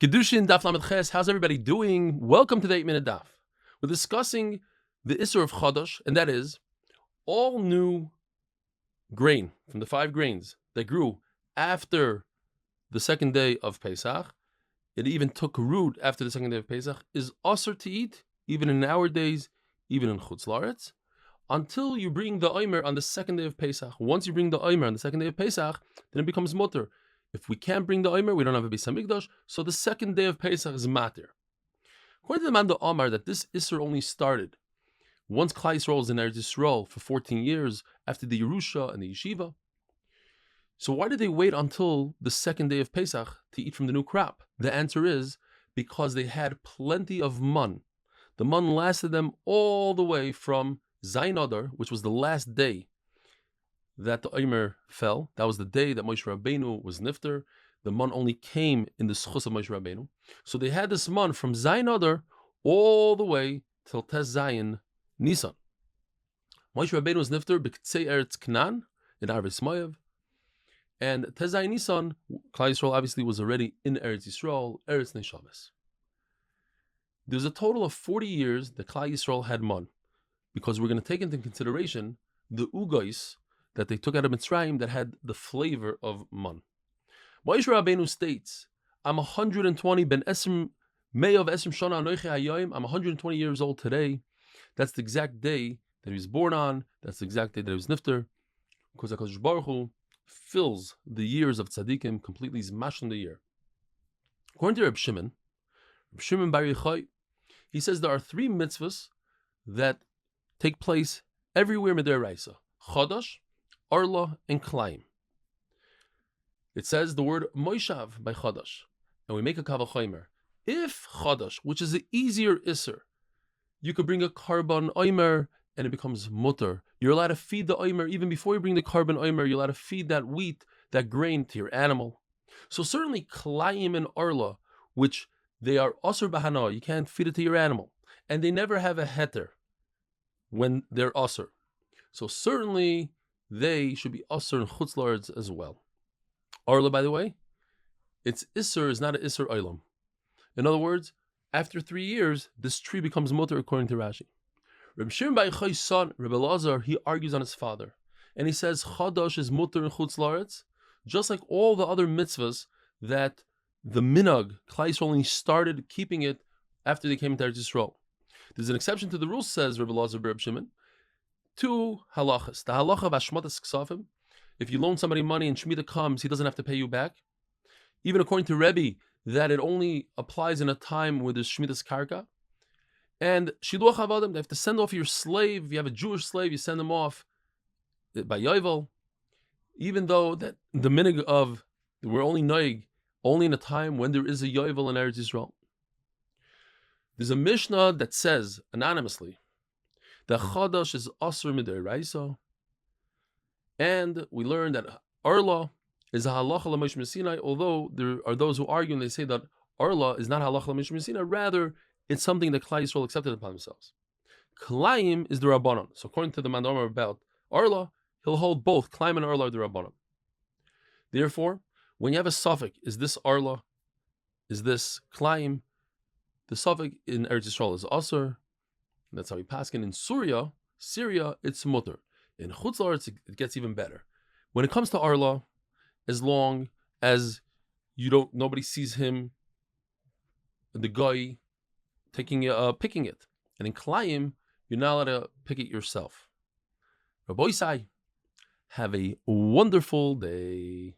Kiddushin, daf. How's everybody doing? Welcome to the 8-minute daf. We're discussing the Isser of Chodosh, and that is all new grain from the 5 grains that grew after the second day of Pesach. It even took root after the second day of Pesach, is osur to eat, even in our days, even in Chutz La'aretz, until you bring the Omer on the second day of Pesach. Once you bring the Omer on the second day of Pesach, then it becomes mutter. If we can't bring the Omer, we don't have a Beis Hamikdash, so the second day of Pesach is matir. According to the man Omar, that this Isser only started once Klal Yisrael was in Eretz Yisrael for 14 years after the Yerusha and the Yeshiva. So why did they wait until the second day of Pesach to eat from the new crop? The answer is because they had plenty of mun. The mun lasted them all the way from Zayin Adar, which was the last day that the Omer fell. That was the day that Moshe Rabbeinu was nifter. The man only came in the schus of Moshe Rabbeinu. So they had this man from Zayin Adar all the way till Tes Zayin Nisan. Moshe Rabbeinu was nifter b'ktzei Eretz Canaan in Arvis Moav. And Tes Zayin Nisan, Klal Yisrael obviously was already in Eretz Yisrael, Eretz Neshamis. There's a total of 40 years that Klal Yisrael had man, because we're going to take into consideration the ugais that they took out of Mitzrayim that had the flavor of man. Moshe Rabbeinu states, I'm 120, ben esrim, May of esrim shana anoichi hayoim, I'm 120 years old today. That's the exact day that he was born on. That's the exact day that he was nifter. Because HaKadosh Baruch Hu fills the years of tzaddikim completely, is mashlim the year. According to Reb Shimon Bar Yochai, he says there are 3 mitzvahs that take place everywhere mid'oraisa: Chodosh, Arla, and Klaim. It says the word Moishav by Chodosh, and we make a kavachomer. If Chodosh, which is the easier Isser, you could bring a carbon Omer and it becomes mutter. You're allowed to feed the Omer even before you bring the carbon Omer. You're allowed to feed that wheat, that grain to your animal. So certainly Klaim and Arla, which they are osur bahana, you can't feed it to your animal, and they never have a heter when they're osur. So certainly they should be osur and chutz la'aretz as well. Arla, by the way, its isser is not an isser olam. In other words, after 3 years, this tree becomes mutter according to Rashi. Reb Shimon Bar Yochai's son, Reb Elazar, he argues on his father, and he says Chodosh is mutter and chutz la'aretz, just like all the other mitzvahs that the minhag Klal Yisrael only started keeping it after they came into Eretz Yisrael. There's an exception to the rule, says Reb Elazar Reb Shimon. 2 halachas. The halacha of Ashmatas Ksafim. If you loan somebody money and Shemitah comes, he doesn't have to pay you back. Even according to Rebbe, that it only applies in a time where there's Shemitah's Karka. And Shiluach Avadim, they have to send off your slave. If you have a Jewish slave, you send them off by Yovel. Even though that the minhag of, we're only noig, only in a time when there is a Yovel in Eretz Yisrael. There's a Mishnah that says, anonymously, that Chodosh is Asur mid'oraisa, and we learn that Arla is a halacha l'Moshe Sinai, although there are those who argue and they say that Arla is not halacha l'Moshe Sinai, rather it's something that Klal Yisrael accepted upon themselves. Klaim is the Rabbanon. So according to the Mandamar about Arla, he'll hold both Klaim and Arla are the Rabbanon. Therefore, when you have a suffix, is this Arla, is this Klaim, the suffix in Eretz Yisrael is Asur. That's how we paskin. In Syria, it's mutter. In Chutz La'aretz, it gets even better. When it comes to Arla, as long as nobody sees him, the guy picking it. And in Klaim, you're not allowed to pick it yourself. Rabbi Isai, have a wonderful day.